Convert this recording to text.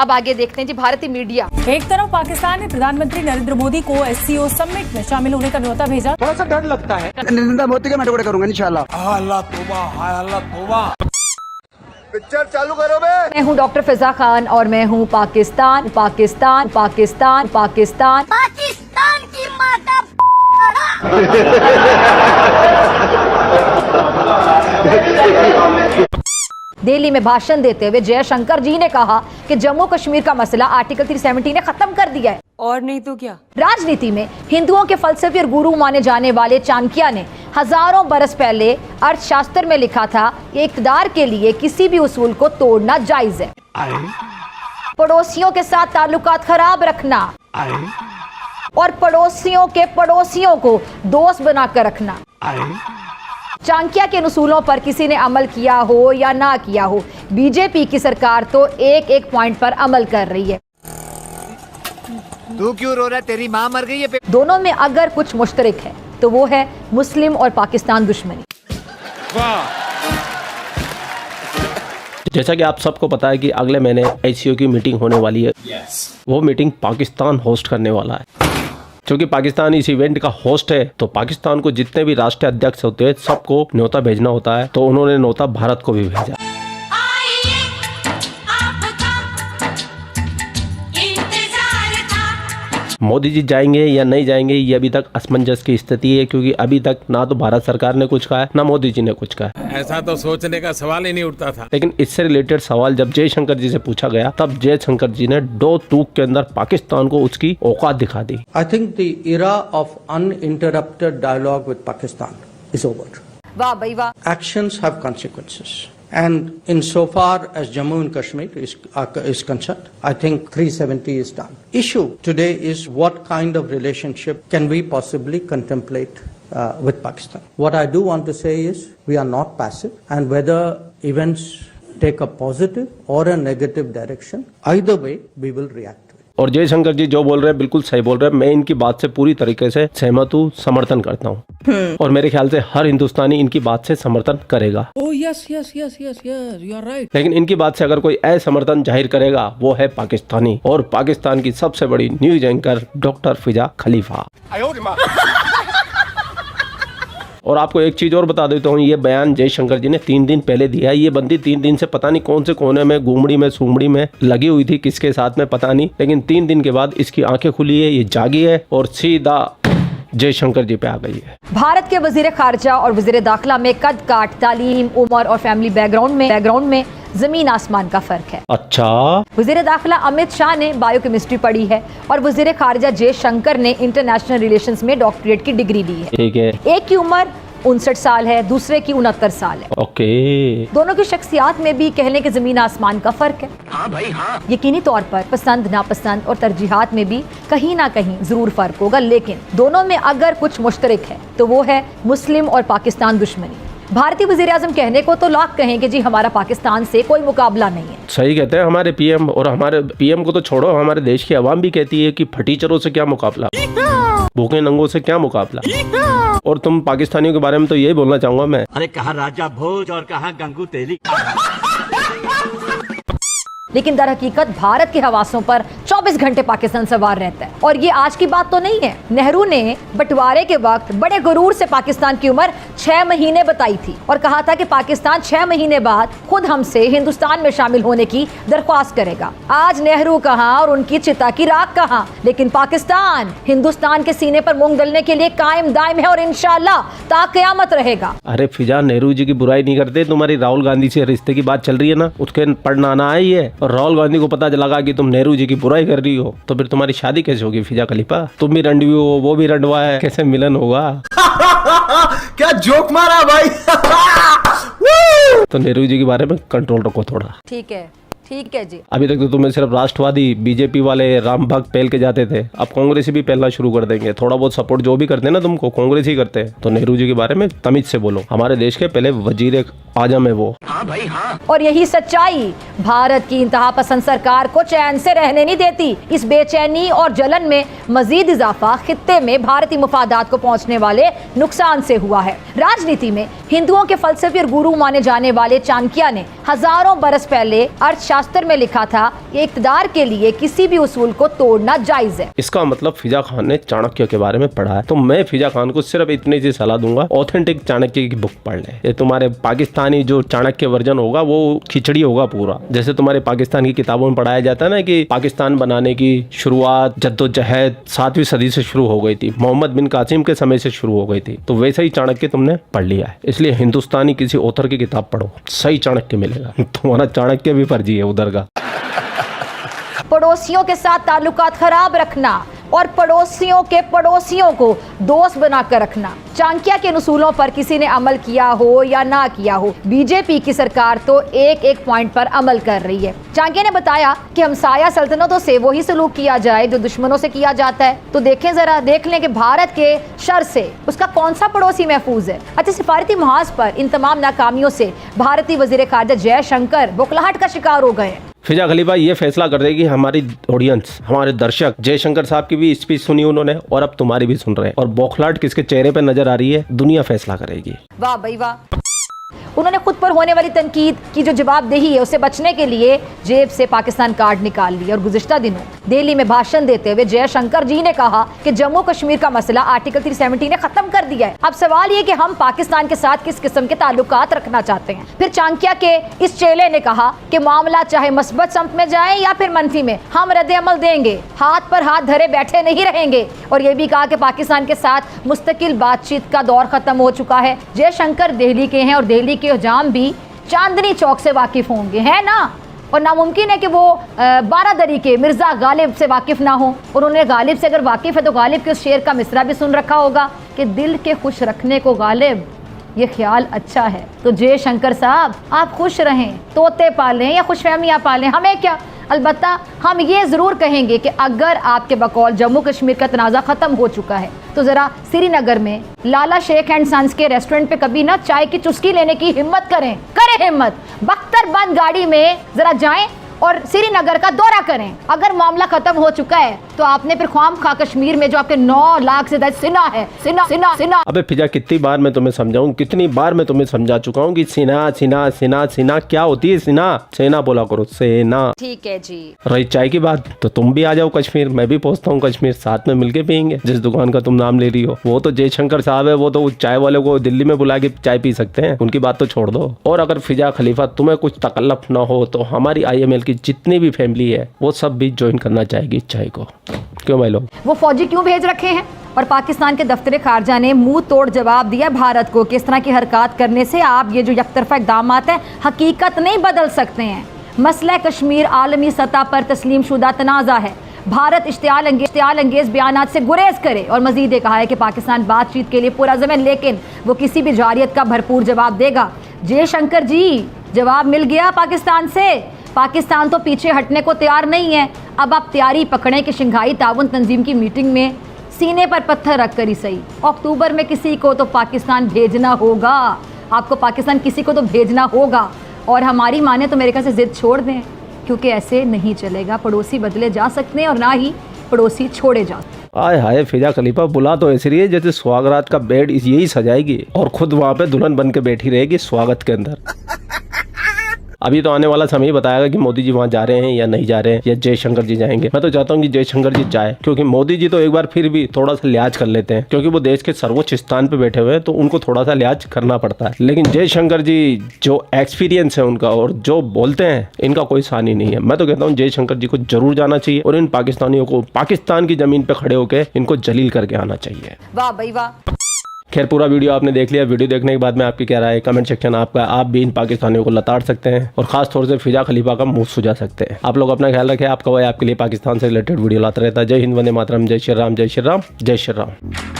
अब आगे देखते हैं जी भारतीय मीडिया। एक तरफ पाकिस्तान ने प्रधानमंत्री नरेंद्र मोदी को SCO समिट में शामिल होने का न्योता भेजा। थोड़ा सा डर लगता है। नरेंद्र मोदी का मैं टुकड़ा करूंगा इंशाल्लाह। अल्लाह तौबा, हाय अल्लाह तौबा। पिक्चर चालू करो बे। मैं हूँ डॉक्टर फिजा खान और मैं हूँ पाकिस्तान पाकिस्तान पाकिस्तान पाकिस्तान पाकिस्तान की माता। दिल्ली में भाषण देते हुए जयशंकर जी ने कहा कि जम्मू कश्मीर का मसला आर्टिकल 370 ने खत्म कर दिया है। और नहीं तो क्या। राजनीति में हिंदुओं के फलसफे और गुरु माने जाने वाले चाणक्य ने हजारों बरस पहले अर्थशास्त्र में लिखा था कि इक़्तिदार के लिए किसी भी उसूल को तोड़ना जायज है। पड़ोसियों के साथ ताल्लुकात खराब रखना और पड़ोसियों के पड़ोसियों को दोस्त बनाकर रखना। चाणक्य के उसूलों पर किसी ने अमल किया हो या ना किया हो, बीजेपी की सरकार तो एक एक पॉइंट पर अमल कर रही है। तू क्यों रो रहा है? तेरी माँ मर गई है। दोनों में अगर कुछ मुश्तरक है तो वो है मुस्लिम और पाकिस्तान दुश्मनी। जैसा कि आप सबको पता है कि अगले महीने SCO की मीटिंग होने वाली है। वो मीटिंग पाकिस्तान होस्ट करने वाला है। क्योंकि पाकिस्तान इस इवेंट का होस्ट है तो पाकिस्तान को जितने भी राष्ट्रीय अध्यक्ष होते हैं सबको न्योता भेजना होता है, तो उन्होंने न्योता भारत को भी भेजा। मोदी जी जाएंगे या नहीं जाएंगे ये अभी तक असमंजस की स्थिति है, क्योंकि अभी तक ना तो भारत सरकार ने कुछ कहा है ना मोदी जी ने कुछ कहा है। ऐसा तो सोचने का सवाल ही नहीं उठता था। लेकिन इससे रिलेटेड सवाल जब जयशंकर जी से पूछा गया तब जयशंकर जी ने 2 टूक के अंदर पाकिस्तान को उसकी औकात दिखा दी। I think the era of uninterrupted dialogue with Pakistan is over. वाह भाई वाह। Actions have consequences. And insofar as Jammu and Kashmir is concerned, I think 370 is done. Issue today is what kind of relationship can we possibly contemplate with Pakistan. What I do want to say is we are not passive, and whether events take a positive or a negative direction, either way we will react. और जयशंकर जी जो बोल रहे हैं बिल्कुल सही बोल रहे हैं। मैं इनकी बात से पूरी तरीके से सहमत हूँ, समर्थन करता हूँ और मेरे ख्याल से हर हिंदुस्तानी इनकी बात से समर्थन करेगा। Yes yes yes yes yes you are right. लेकिन इनकी बात से अगर कोई असमर्थन जाहिर करेगा वो है पाकिस्तानी, और पाकिस्तान की सबसे बड़ी न्यूज एंकर डॉक्टर फिजा खलीफा। और आपको एक चीज और बता देता हूँ, ये बयान जयशंकर जी ने 3 दिन पहले दिया है। ये बंदी 3 दिन से पता नहीं कौन से कोने में, गुमड़ी में, सुमड़ी में लगी हुई थी, किसके साथ में पता नहीं, लेकिन 3 दिन के बाद इसकी आंखें खुली है, ये जागी है और सीधा जयशंकर जी पे आ गई है। भारत के वजीर खारजा और वजीर दाखिला में कद काट, तालीम, उम्र और फैमिली बैकग्राउंड में जमीन आसमान का फर्क है। अच्छा। वजीर दाखिला अमित शाह ने बायोकेमिस्ट्री पढ़ी है और वजीर खारजा जयशंकर ने इंटरनेशनल रिलेशंस में डॉक्टरेट की डिग्री ली है। ठीक है। एक की उम्र 59 साल है, दूसरे की 69 साल है। ओके। दोनों की शख्सियात में भी कहने के जमीन आसमान का फर्क है। हाँ भाई हाँ। यकीनी तौर पर पसंद नापसंद और तरजीहात में भी कहीं ना कहीं जरूर फर्क होगा, लेकिन दोनों में अगर कुछ मुश्तरक है तो वो है मुस्लिम और पाकिस्तान दुश्मनी। भारतीय वजीर आजम कहने को तो लाख कहें कि जी हमारा पाकिस्तान से कोई मुकाबला नहीं है। सही कहते हैं हमारे PM, और हमारे PM को तो छोड़ो, हमारे देश की आवाम भी कहती है कि फटीचरों से क्या मुकाबला, भूखे नंगों से क्या मुकाबला। और तुम पाकिस्तानियों के बारे में तो यही बोलना चाहूंगा मैं। अरे कहाँ राजा भोज और कहाँ गंगू तेली। लेकिन दर हकीकत भारत के हवासों पर 24 घंटे पाकिस्तान सवार रहता है। और ये आज की बात तो नहीं है। नेहरू ने बंटवारे के वक्त बड़े गुरूर से पाकिस्तान की उम्र 6 महीने बताई थी और कहा था कि पाकिस्तान 6 महीने बाद खुद हमसे हिंदुस्तान में शामिल होने की दरख्वास्त करेगा। आज नेहरू कहाँ और उनकी चिता की राख कहाँ, लेकिन पाकिस्तान हिंदुस्तान के सीने पर मूंग दलने के लिए कायम दायम है और इंशाल्लाह ता क़यामत रहेगा। अरे फिजा, नेहरू जी की बुराई नहीं करते। तुम्हारी राहुल गांधी से रिश्ते की बात चल रही है ना, उसके पढ़ना ना आई है और राहुल गांधी को पता लगा कि तुम नेहरू जी की बुराई कर रही हो, तो फिर तुम्हारी शादी कैसे होगी फिजा खलीफा? तुम भी रंडवी हो, वो भी रंडवा है, कैसे मिलन होगा? क्या जोक मारा भाई। तो नेहरू जी के बारे में कंट्रोल रखो थोड़ा। ठीक है जी। अभी तक तो तुम्हें सिर्फ राष्ट्रवादी बीजेपी वाले राम भक्त पहल के जाते थे, अब कांग्रेस भी पहलना शुरू कर देंगे। थोड़ा बहुत सपोर्ट जो भी करते हैं ना तुमको, कांग्रेस ही करते हैं। तो नेहरू जी के बारे में तमीज से बोलो, हमारे देश के पहले वजीर आजम है वो। हाँ भाई हाँ। और यही सच्चाई भारत की इंतहा पसंद सरकार को चैन से रहने नहीं देती। इस बेचैनी और जलन में मजीद इजाफा खित्ते में भारतीय मुफादात को पहुंचने वाले नुकसान से हुआ है। राजनीति में हिंदुओं के फलसफे और गुरु माने जाने वाले चाणक्य ने हजारों बरस पहले अर्थशास्त्र अर्थशास्त्र में लिखा था कि इक़्तिदार के लिए किसी भी उसूल को तोड़ना जायज है। इसका मतलब फिजा खान ने चाणक्य के बारे में पढ़ा है। तो मैं फिजा खान को सिर्फ इतनी सी सलाह दूंगा, ऑथेंटिक चाणक्य की बुक पढ़ ले। ये तुम्हारे पाकिस्तानी जो चाणक्य वर्जन होगा वो खिचड़ी होगा पूरा। जैसे तुम्हारे पाकिस्तान की किताबों में पढ़ाया जाता है ना कि पाकिस्तान बनाने की शुरुआत जद्दोजहद 7वीं सदी से शुरू हो गई थी, मोहम्मद बिन कासिम के समय से शुरू हो गई थी। तो वैसे ही चाणक्य तुमने पढ़ लिया है, इसलिए हिंदुस्तानी किसी ऑथर की किताब पढ़ो, सही चाणक्य मिलेगा। तुम्हारा चाणक्य भी फर्जी है उधर का। पड़ोसियों के साथ ताल्लुकात खराब रखना और पड़ोसियों के पड़ोसियों को दोस्त बनाकर रखना, चाणक्य के उसूलों पर किसी ने अमल किया हो या ना किया हो, बीजेपी की सरकार तो एक एक पॉइंट पर अमल कर रही है। चाणक्य ने बताया कि हमसाया सल्तनतों से वही सलूक किया जाए जो दुश्मनों से किया जाता है। तो देखें जरा, देख लें कि भारत के शर से उसका कौन सा पड़ोसी महफूज है। अच्छा, सिफारती महाज पर इन तमाम नाकामियों से भारतीय वजीर खारजा जयशंकर बौखलाहट का शिकार हो गए। फिजा खलीफा ये फैसला कर देगी, हमारी ऑडियंस, हमारे दर्शक जयशंकर साहब की भी स्पीच सुनी उन्होंने और अब तुम्हारी भी सुन रहे हैं, और बौखलाहट किसके चेहरे पे नजर आ रही है, दुनिया फैसला करेगी। वाह भाई वाह। उन्होंने खुद पर होने वाली तनकीद की जो जवाबदेही है उससे बचने के लिए जेब से पाकिस्तान कार्ड निकाल लिया। और गुज़िश्ता दिनों दिल्ली में भाषण देते हुए जयशंकर जी ने कहा कि जम्मू कश्मीर का मसला आर्टिकल 370 ने खत्म कर दिया है। अब सवाल ये कि हम पाकिस्तान के साथ किस किस्म के ताल्लुकात रखना चाहते हैं। फिर चाणक्य के इस चेले ने कहा कि मामला चाहे मस्बत सम्त में जाए या फिर मनफी में, हम रद्द अमल देंगे, हाथ पर हाथ धरे बैठे नहीं रहेंगे। और ये भी कहा कि पाकिस्तान के साथ मुस्तकिल बातचीत का दौर खत्म हो चुका है। जयशंकर दिल्ली के हैं और दिल्ली के हुजाम भी चांदनी चौक से वाकिफ होंगे, है ना। और नामुमकिन है कि वो बारादरी के मिर्ज़ा गालिब से वाकिफ़ ना हो। और उन्हें गालिब से अगर वाकिफ़ है तो गालिब के उस शेर का मिसरा भी सुन रखा होगा कि दिल के खुश रखने को गालिब, ये ख्याल अच्छा है। तो जयशंकर साहब, आप खुश रहें, तोते पालें या खुशफहमियाँ पालें, हमें क्या। अलबत्ता हम ये ज़रूर कहेंगे कि अगर आपके बकौल जम्मू कश्मीर का तनाज़ा ख़त्म हो चुका है तो ज़रा श्रीनगर में लाला शेख एंड सन्स के रेस्टोरेंट पे कभी ना चाय की चुस्की लेने की हिम्मत करें हिम्मत। बख्तरबंद गाड़ी में ज़रा जाएं और श्रीनगर का दौरा करें। अगर मामला खत्म हो चुका है तो आपने फिर ख्वाम खा कश्मीर में जो आपके 9 लाख से सिना है, सिना। अबे फिजा, कितनी बार मैं तुम्हें समझाऊं, कितनी बार मैं तुम्हें समझा चुका हूं कि सिना सिना सिना सिना क्या होती है। सिना सेना बोला करो, सेना। ठीक है जी। रही चाय की बात तो तुम भी आ जाओ कश्मीर, मैं भी पहुंचता हूँ कश्मीर, साथ में मिलके पियेंगे। जिस दुकान का तुम नाम ले रही हो वो तो जयशंकर साहब है, वो तो चाय वाले को दिल्ली में बुला के चाय पी सकते हैं, उनकी बात तो छोड़ दो। और अगर फिजा खलीफा तुम्हें कुछ तकल्लफ ना हो तो हमारी IML की जितनी भी फैमिली है वो सब भी ज्वाइन करना चाहेगी चाय को। क्यों भाई लोग? वो फौजी क्यों भेज रखे हैं? और पाकिस्तान के दफ्तर खारजा ने मुंह तोड़ जवाब दिया भारत को कि इस तरह की हरकत करने से आप ये जो यकतरफा इक़दाम हैं हकीकत नहीं बदल सकते हैं। मसला कश्मीर आलमी सतह पर तस्लीम शुदा तनाज़ा है। भारत इश्तियाल अंगेज बयानात से गुरेज करे। और मजीद ये कहा है कि पाकिस्तान बातचीत के लिए पुरअज़्म है, लेकिन वो किसी भी जारियत का भरपूर जवाब देगा। जयशंकर जी, जवाब मिल गया पाकिस्तान से। पाकिस्तान तो पीछे हटने को तैयार नहीं है। अब आप तैयारी पकड़ें कि शंघाई ताउन तंजीम की मीटिंग में सीने पर पत्थर रख कर ही सही, अक्टूबर में किसी को तो पाकिस्तान भेजना होगा। आपको पाकिस्तान किसी को तो भेजना होगा। और हमारी माने तो मेरे ख्याल से ज़िद छोड़ दें, क्योंकि ऐसे नहीं चलेगा। पड़ोसी बदले जा सकते हैं और ना ही पड़ोसी छोड़े जा सकते। आय हाय फिजा खलीफा, बुला तो ऐसी रही है जैसे स्वागरात का बेड यही सजाएगी और खुद वहाँ पे दुल्हन बन के बैठी रहेगी स्वागत के अंदर। अभी तो आने वाला समय ही बताएगा कि मोदी जी वहाँ जा रहे हैं या नहीं जा रहे हैं, या जयशंकर जी जाएंगे। मैं तो चाहता हूँ कि जयशंकर जी जाए, क्योंकि मोदी जी तो एक बार फिर भी थोड़ा सा लिहाज कर लेते हैं, क्योंकि वो देश के सर्वोच्च स्थान पे बैठे हुए हैं तो उनको थोड़ा सा लिहाज करना पड़ता है। लेकिन जयशंकर जी जो एक्सपीरियंस है उनका और जो बोलते हैं, इनका कोई सानी नहीं है। मैं तो कहता हूँ जयशंकर जी को जरूर जाना चाहिए और इन पाकिस्तानियों को पाकिस्तान की जमीन पे खड़े होकर इनको जलील करके आना चाहिए। वाह भाई वाह। खैर, पूरा वीडियो आपने देख लिया। वीडियो देखने के बाद में आपकी क्या राय है कमेंट सेक्शन आपका। आप भी इन पाकिस्तानियों को लताड़ सकते हैं और खास तौर से फिजा खलीफा का मुंह सुझा सकते हैं। आप लोग अपना ख्याल रखें। आपका भाई आपके लिए पाकिस्तान से रिलेटेड वीडियो लाता रहता है। जय हिंद, वंदे मातरम, जय श्री राम, जय श्री राम, जय श्री राम।